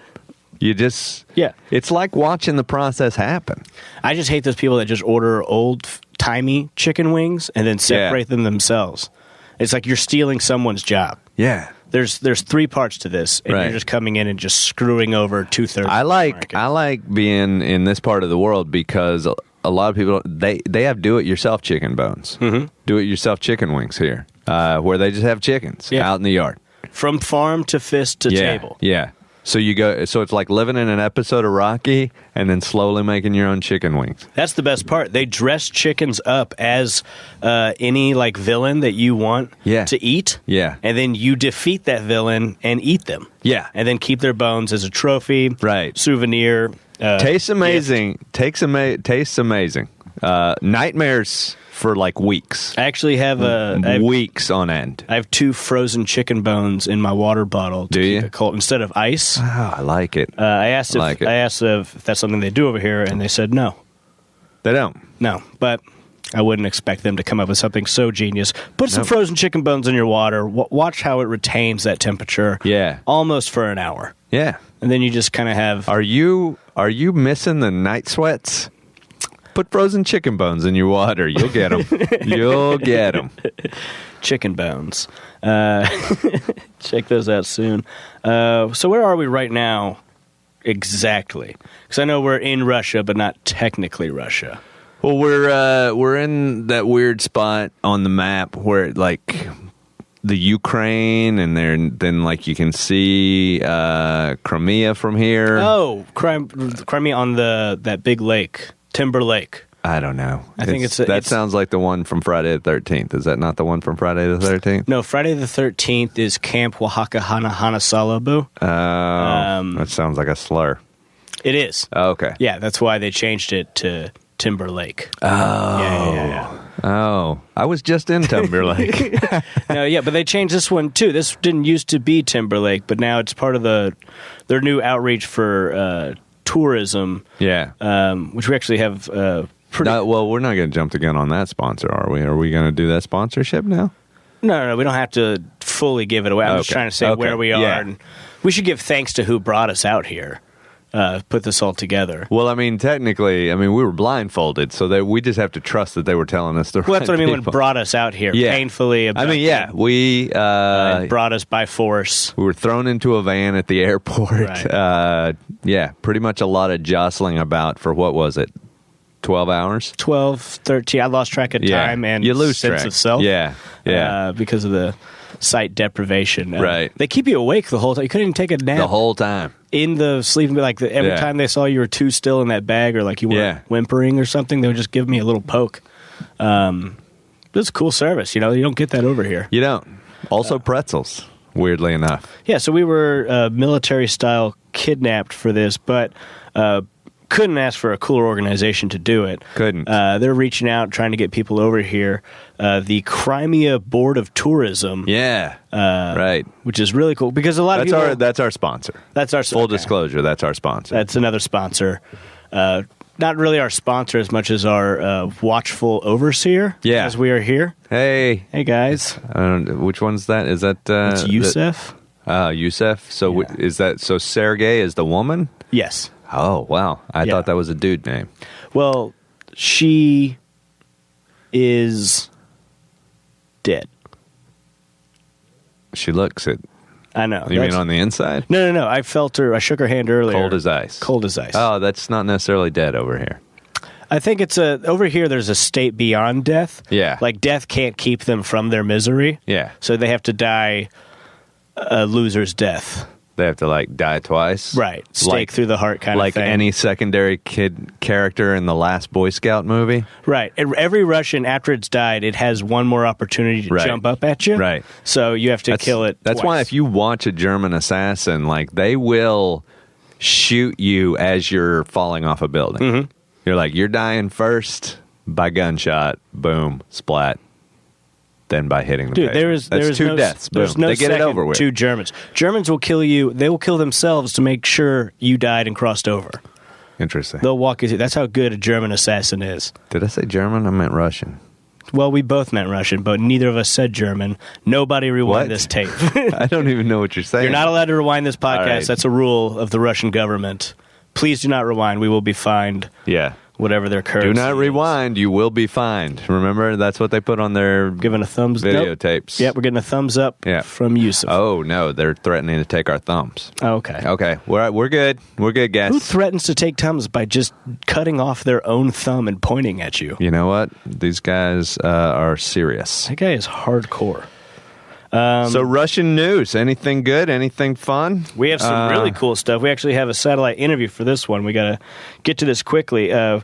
You just... Yeah. It's like watching the process happen. I just hate those people that just order old-timey chicken wings and then separate them themselves. It's like you're stealing someone's job. Yeah. There's 3 parts to this, and Right. you're just coming in and just screwing over 2/3. I like being in this part of the world because a lot of people they have do-it-yourself chicken bones, do-it-yourself chicken wings here, where they just have chickens out in the yard, from farm to fist to table. Yeah. So it's like living in an episode of Rocky and then slowly making your own chicken wings. That's the best part. They dress chickens up as any like villain that you want to eat. Yeah. And then you defeat that villain and eat them. Yeah. And then keep their bones as a trophy. Right. Souvenir. Tastes amazing. Tastes amazing. Nightmares for like weeks. I actually have weeks on end. I have 2 frozen chicken bones in my water bottle. Do you? Keep it cold instead of ice. Oh, I like it. I asked if that's something they do over here, and they said no. They don't. No, but I wouldn't expect them to come up with something so genius. Put some frozen chicken bones in your water. Watch how it retains that temperature. Yeah. Almost for an hour. Yeah. And then you just kind of have... Are you missing the night sweats? Put frozen chicken bones in your water. You'll get them. You'll get them. Chicken bones. Check those out soon. So where are we right now exactly? Because I know we're in Russia, but not technically Russia. Well, we're in that weird spot on the map where like the Ukraine, and then like you can see Crimea from here. Oh, Crimea on that big lake, Timber Lake. I don't know. I think that sounds like the one from Friday the 13th. Is that not the one from Friday the 13th? No, Friday the 13th is Camp Oaxaca Hana Salabu. That sounds like a slur. It is. Oh, okay. Yeah, that's why they changed it to Timber Lake. Oh. Yeah. Oh, I was just in Timber Lake. No, yeah, but they changed this one too. This didn't used to be Timber Lake, but now it's part of their new outreach for tourism. Yeah. Which we actually have well, we're not going to jump the gun on that sponsor, are we? Are we going to do that sponsorship now? No, we don't have to fully give it away. I'm just trying to say where we are. Yeah. And we should give thanks to who brought us out here, put this all together. Well, I mean, technically, we were blindfolded, so that we just have to trust that they were telling us the right Well, that's what I mean people. when brought us out here, painfully. We brought us by force. We were thrown into a van at the airport. Right. Pretty much a lot of jostling about for what was it? 12 hours? 12, 13. I lost track of time and you lose sense track. of self. Yeah. Because of the sight deprivation. Right. They keep you awake the whole time. You couldn't even take a nap. The whole time. In the sleeping, like every time they saw you were too still in that bag or like you were whimpering or something, they would just give me a little poke. It's a cool service. You don't get that over here. You don't. Also pretzels, weirdly enough. Yeah, so we were military-style kidnapped for this, but couldn't ask for a cooler organization to do it. Couldn't. They're reaching out, trying to get people over here. The Crimea Board of Tourism. Yeah. Right. Which is really cool because a lot of people... That's our sponsor. That's our full disclosure. That's our sponsor. That's another sponsor. Not really our sponsor as much as our watchful overseer. Yeah. As we are here. Hey guys. I don't know, which one's that? Is that? It's Yusef. Yusef. So is that? So Sergey is the woman? Yes. Oh wow! I thought that was a dude name. Well, she is dead. She looks it. I know. You mean on the inside? No. I felt her. I shook her hand earlier. Cold as ice. Cold as ice. Oh, that's not necessarily dead over here. I think it's over here. There's a state beyond death. Yeah. Like death can't keep them from their misery. Yeah. So they have to die a loser's death. They have to die twice, right? Stake through the heart, kind of thing. Like any secondary kid character in the last Boy Scout movie, right? Every Russian, after it's died, it has one more opportunity to jump up at you, right? So you have to kill it. That's twice. why if you watch a German assassin, they will shoot you as you're falling off a building. Mm-hmm. You're dying first by gunshot, boom, splat. Then by hitting the pavement. That's two deaths. Boom. There's no they get it over with. Two Germans. Germans will kill you. They will kill themselves to make sure you died and crossed over. Interesting. They'll walk you through. That's how good a German assassin is. Did I say German? I meant Russian. Well, we both meant Russian, but neither of us said German. Nobody rewind this tape. I don't even know what you're saying. You're not allowed to rewind this podcast. Right. That's a rule of the Russian government. Please do not rewind. We will be fined. Yeah. Whatever their currency. Do not rewind. You will be fined. Remember, that's what they put on their giving a thumbs videotapes. Yep, we're getting a thumbs up from Yusuf. Oh no, they're threatening to take our thumbs. Okay. Okay, we're good. We're good, guys. Who threatens to take thumbs by just cutting off their own thumb and pointing at you? You know what? These guys are serious. That guy is hardcore. So Russian news, anything good? Anything fun? We have some really cool stuff. We actually have a satellite interview for this one. We got to get to this quickly. One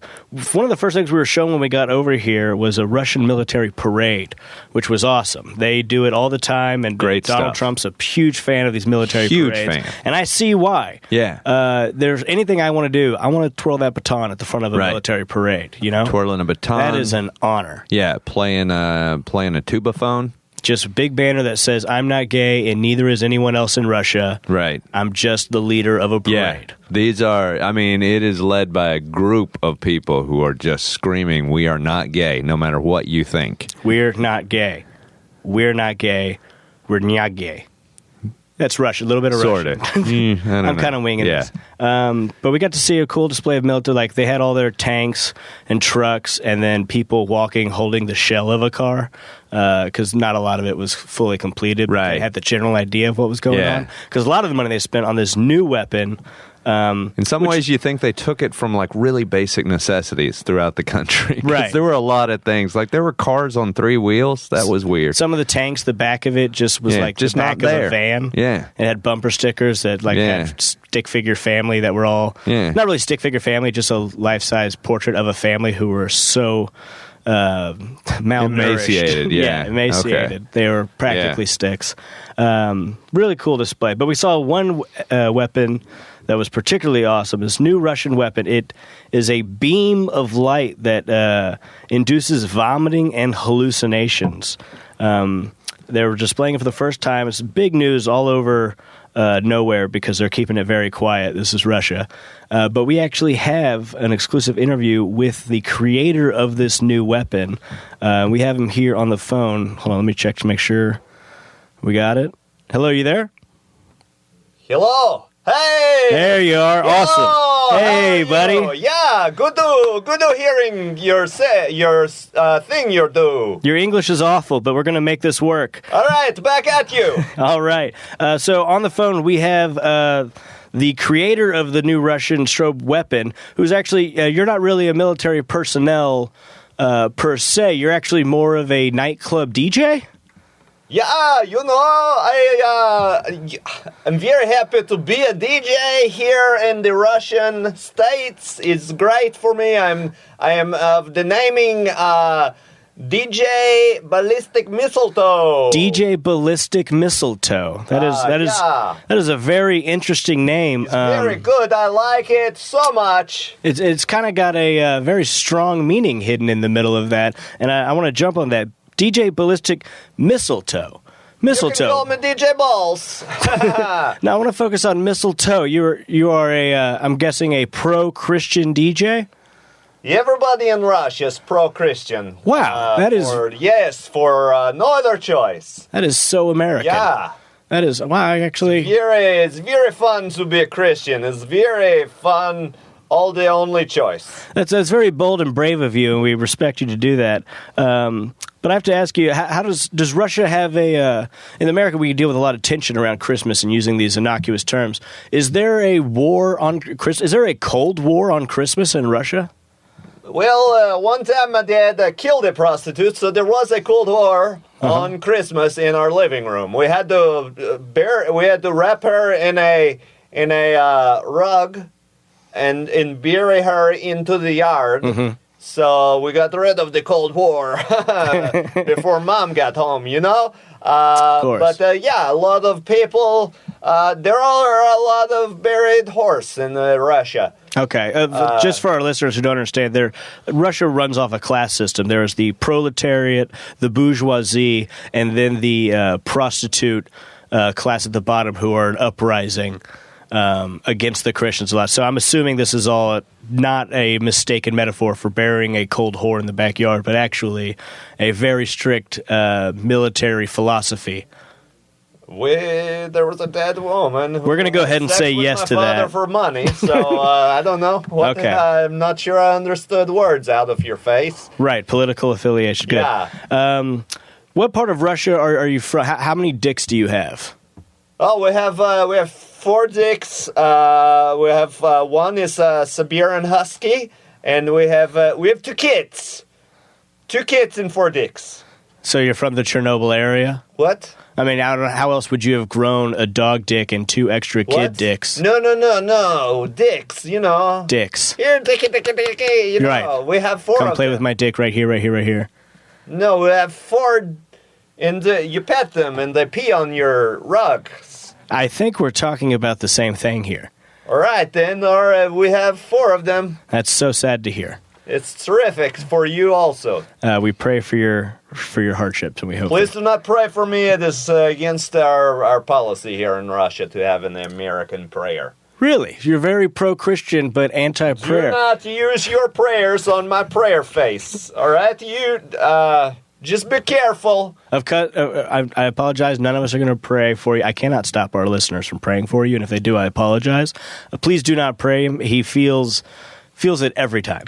of the first things we were shown when we got over here was a Russian military parade, which was awesome. They do it all the time, and Great Donald stuff. Trump's a huge fan of these military Huge parades. fan. And I see why. Yeah. There's anything I want to do, I want to twirl that baton at the front of a Right. military parade, you know? Twirling a baton. That is an honor. Yeah, playing a tuba phone. Just a big banner that says, I'm not gay and neither is anyone else in Russia. Right. I'm just the leader of a parade. Yeah. These are, I mean, it is led by a group of people who are just screaming, we are not gay, no matter what you think. We're not gay. We're not gay. We're not gay. That's Russian. A little bit of Sort Russian. of. I'm kind of winging Yeah. this. But we got to see a cool display of military. Like, they had all their tanks and trucks and then people walking holding the shell of a car because not a lot of it was fully completed. But Right. they had the general idea of what was going Yeah. on. Because a lot of the money they spent on this new weapon... In some ways, you think they took it from like really basic necessities throughout the country. 'Cause Right. There were a lot of things. Like there were cars on 3 wheels. That was weird. Some of the tanks, the back of it just was Yeah, like just the back not of there. a van. Yeah. It had bumper stickers that like Yeah. had stick figure family that were all Yeah. not really stick figure family, just a life size portrait of a family who were so malnourished. Emaciated, yeah. emaciated. Okay. They were practically sticks. Really cool display. But we saw one weapon that was particularly awesome. This new Russian weapon. It is a beam of light that induces vomiting and hallucinations. They were displaying it for the first time. It's big news all over nowhere because they're keeping it very quiet. This is Russia. But we actually have an exclusive interview with the creator of this new weapon. We have him here on the phone. Hold on, let me check to make sure we got it. Hello, you there? Hello. Hey. There you are. Hello. Awesome. Hey, How are you? buddy. Yeah, good to hearing your thing you do. Your English is awful, but we're going to make this work. All right, back at you. All right. So on the phone, we have the creator of the new Russian strobe weapon, who's actually, you're not really a military personnel per se. You're actually more of a nightclub DJ? Yeah, you know, I'm very happy to be a DJ here in the Russian states. It's great for me. I am of the naming DJ Ballistic Mistletoe. DJ Ballistic Mistletoe. That is a very interesting name. It's very good. I like it so much. It's kind of got a very strong meaning hidden in the middle of that, and I want to jump on that. DJ Ballistic Mistletoe. Mistletoe. You can call me DJ Balls. Now I want to focus on Mistletoe. You are a I'm guessing a pro-Christian DJ. Everybody in Russia is pro-Christian. Wow, that is for no other choice. that is so American. Yeah. That is wow. It's very fun to be a Christian. It's very fun. All the only choice. That's very bold and brave of you, and we respect you to do that. But I have to ask you, how does Russia have a... in America, we deal with a lot of tension around Christmas and using these innocuous terms. Is there a war on Christmas? Is there a Cold War on Christmas in Russia? Well, one time my dad killed a prostitute, so there was a Cold War on Christmas in our living room. We had to wrap her in a rug and bury her into the yard. Mm-hmm. So we got rid of the Cold War before Mom got home, you know? Of course. But a lot of people, there are a lot of buried horse in Russia. Okay, just for our listeners who don't understand, Russia runs off a class system. There is the proletariat, the bourgeoisie, and then the prostitute class at the bottom who are an uprising against the Christians a lot. So I'm assuming this is all not a mistaken metaphor for burying a cold whore in the backyard, but actually a very strict military philosophy. There was a dead woman. We're going to go ahead and say yes to that. For money, so I don't know. Okay. I'm not sure I understood words out of your face. Right, political affiliation. Good. Yeah. What part of Russia are you from? How many dicks do you have? Oh, we have 4 dicks. We have one is a Siberian Husky, and we have 2 kids. 2 kids and 4 dicks. So you're from the Chernobyl area? What? I mean, I don't know how else would you have grown a dog dick and 2 extra kid dicks? No. Dicks, you know. Dicks. Here, dicky, you know. Right. We have 4 Come of play them. with my dick right here. No, we have 4, and you pet them, and they pee on your rug. I think we're talking about the same thing here. All right, then. We have 4 of them. That's so sad to hear. It's terrific for you also. We pray for your hardships, and we hope. Please do not pray for me. It is against our policy here in Russia to have an American prayer. Really? You're very pro-Christian, but anti-prayer. Do not use your prayers on my prayer face. All right? You, just be careful. I apologize. None of us are going to pray for you. I cannot stop our listeners from praying for you, and if they do, I apologize. Please do not pray him. He feels it every time.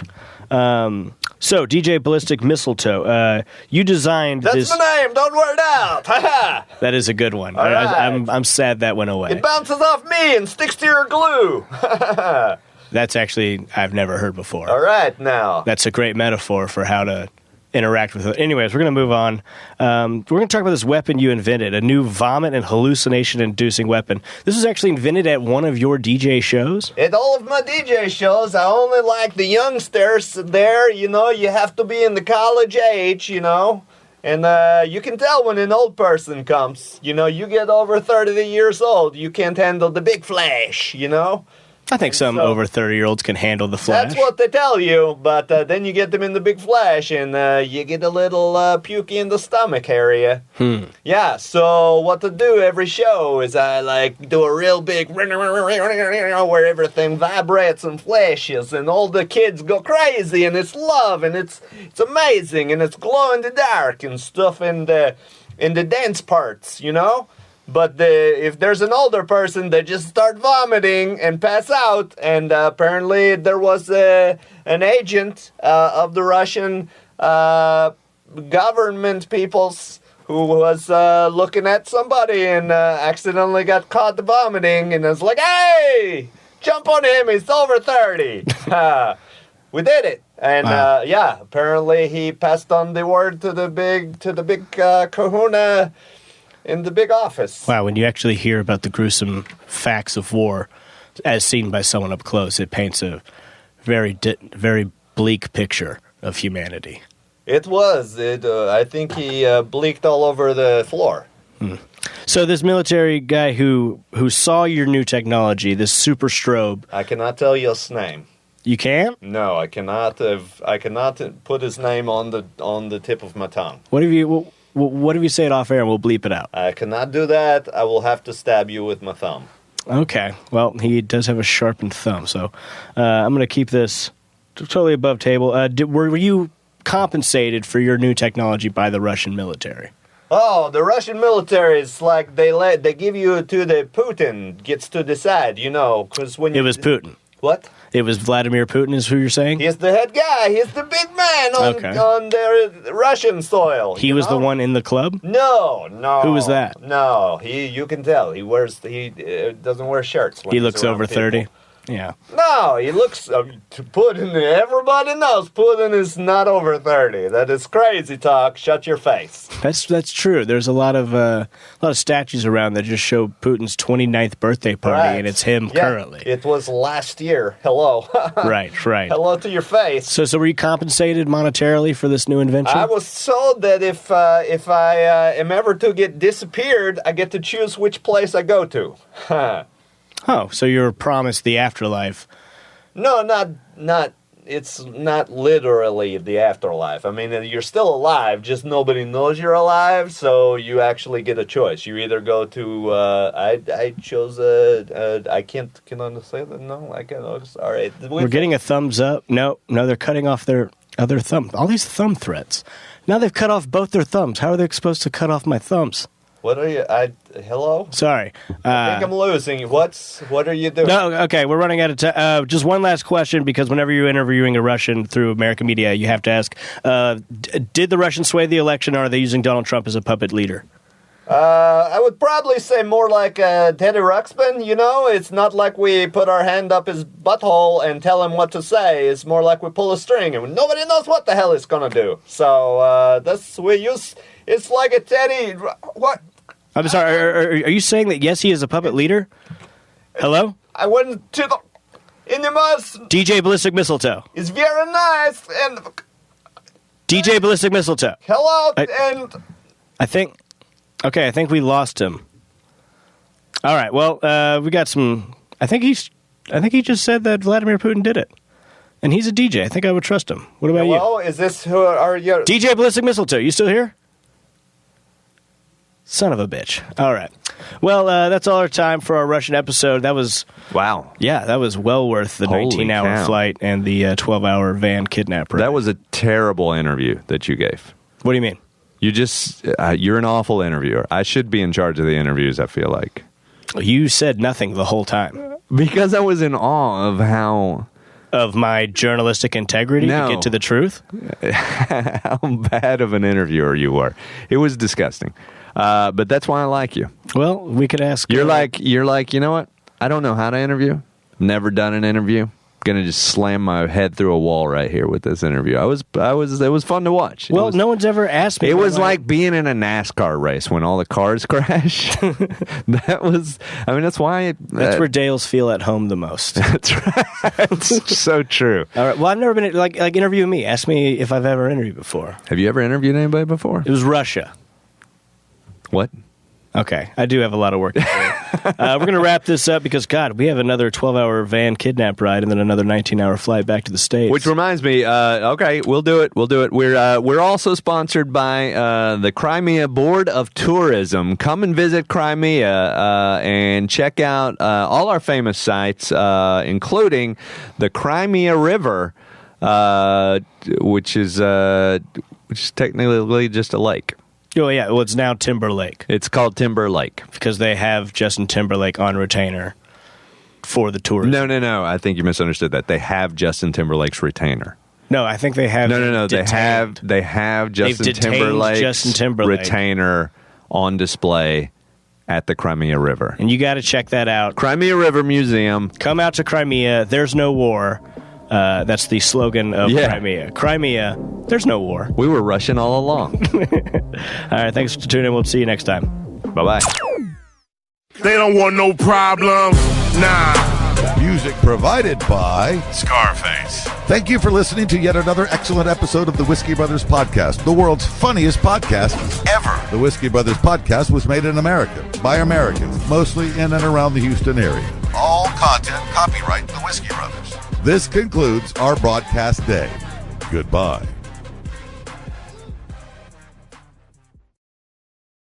So, DJ Ballistic Mistletoe, you designed this... That's my name. Don't wear it out. Ha-ha. That is a good one. All right. I'm sad that went away. It bounces off me and sticks to your glue. That's actually, I've never heard before. All right, now. That's a great metaphor for how to interact with it. Anyways, we're going to move on. We're going to talk about this weapon you invented, a new vomit and hallucination-inducing weapon. This was actually invented at one of your DJ shows? At all of my DJ shows, I only like the youngsters there. You know, you have to be in the college age, you know. And you can tell when an old person comes. You know, you get over 30 years old, you can't handle the big flash, you know. I think some over 30-year-olds can handle the flash. That's what they tell you, but then you get them in the big flash, and you get a little pukey in the stomach area. Yeah, so what to do every show is I, like, do a real big where everything vibrates and flashes, and all the kids go crazy, and it's love, and it's amazing, and it's glow in the dark and stuff in the dance parts, you know? But if there's an older person, they just start vomiting and pass out. And apparently there was an agent of the Russian government peoples who was looking at somebody and accidentally got caught vomiting. And was like, hey, jump on him. He's over 30. We did it. And yeah, apparently he passed on the word to the big kahuna in the big office. Wow, when you actually hear about the gruesome facts of war as seen by someone up close, it paints a very bleak picture of humanity. It was. I think he bleaked all over the floor. So this military guy who saw your new technology, this super strobe... I cannot tell you his name. You can't? No, I cannot put his name on the tip of my tongue. What if you say it off air and we'll bleep it out? I cannot do that. I will have to stab you with my thumb. Okay. Well, he does have a sharpened thumb, so I'm going to keep this totally above table. Were you compensated for your new technology by the Russian military? Oh, the Russian military is like they give you to the Putin gets to decide, you know, because when it was Putin. What? It was Vladimir Putin is who you're saying? He's the head guy. He's the big man on the Russian soil. He was the one in the club? No. Who was that? No, you can tell. He doesn't wear shirts. He looks over 30? Yeah. No, he looks, everybody knows Putin is not over 30. That is crazy talk. Shut your face. That's true. There's a lot of statues around that just show Putin's 29th birthday party, and it's him currently. It was last year. Hello. Right. Hello to your face. So were you compensated monetarily for this new invention? I was told that if I am ever to get disappeared, I get to choose which place I go to. Oh, so you were promised the afterlife. No, not. It's not literally the afterlife. I mean, you're still alive, just nobody knows you're alive, so you actually get a choice. You either go to, I chose I can I say that? No, I can't. Oh, sorry. We're getting a thumbs up. No, they're cutting off their other thumb. All these thumb threats. Now they've cut off both their thumbs. How are they supposed to cut off my thumbs? What are you? Hello? Sorry. I think I'm losing. What are you doing? No, okay, we're running out of time. Just one last question, because whenever you're interviewing a Russian through American media, you have to ask, did the Russians sway the election, or are they using Donald Trump as a puppet leader? I would probably say more like Teddy Ruxpin, you know? It's not like we put our hand up his butthole and tell him what to say. It's more like we pull a string and nobody knows what the hell he's gonna do. So, it's like a Teddy... What? I'm sorry. Are you saying that yes, he is a puppet leader? Hello, I went to the Inimus. DJ Ballistic Mistletoe. It's very nice and DJ Ballistic Mistletoe. hello and I think we lost him. All right. Well, we got some. I think he just said that Vladimir Putin did it, and he's a DJ. I think I would trust him. What about you? Hello, is this who are you? DJ Ballistic Mistletoe, you still here? Son of a bitch. All right. Well, that's all our time for our Russian episode. That was Wow. Yeah, that was well worth the Holy 19-hour cow. flight and the 12-hour van kidnap ride. That was a terrible interview that you gave. What do you mean? You just, you're an awful interviewer. I should be in charge of the interviews, I feel like. You said nothing the whole time. Because I was in awe of how Of my journalistic integrity No. to get to the truth? how bad of an interviewer you were. It was disgusting. But that's why I like you. Well, we could ask. You're like, you know what? I don't know how to interview. Never done an interview. Gonna just slam my head through a wall right here with this interview. It was fun to watch. Well, no one's ever asked me. It about was my- like being in a NASCAR race when all the cars crash. That's why. That's where Dales feel at home the most. That's right. It's so true. All right. Well, I've never been like interview me. Ask me if I've ever interviewed before. Have you ever interviewed anybody before? It was Russia. What? Okay, I do have a lot of work to do. We're going to wrap this up because, God, we have another 12-hour van kidnap ride and then another 19-hour flight back to the States. Which reminds me, okay, we'll do it. We're also sponsored by the Crimea Board of Tourism. Come and visit Crimea and check out all our famous sites, including the Crimea River, which is technically just a lake. Oh, yeah. Well, it's now Timber Lake It's called Timber Lake. because they have Justin Timberlake on retainer for the tourists. No. I think you misunderstood that. They have Justin Timberlake's retainer. No, I think they have. No. detained. They have Justin detained Timberlake's Justin Timberlake. retainer on display at the Crimea River. And you got to check that out. Crimea River Museum. Come out to Crimea. There's no war. That's the slogan of Yeah. Crimea. Crimea, there's no war. We were Russian all along. All right, thanks for tuning in. We'll see you next time. Bye-bye. They don't want no problems. Nah. Music provided by Scarface. Thank you for listening to yet another excellent episode of the Whiskey Brothers Podcast, the world's funniest podcast ever. The Whiskey Brothers Podcast was made in America by Americans, mostly in and around the Houston area. All content copyright the Whiskey Brothers. This concludes our broadcast day. Goodbye.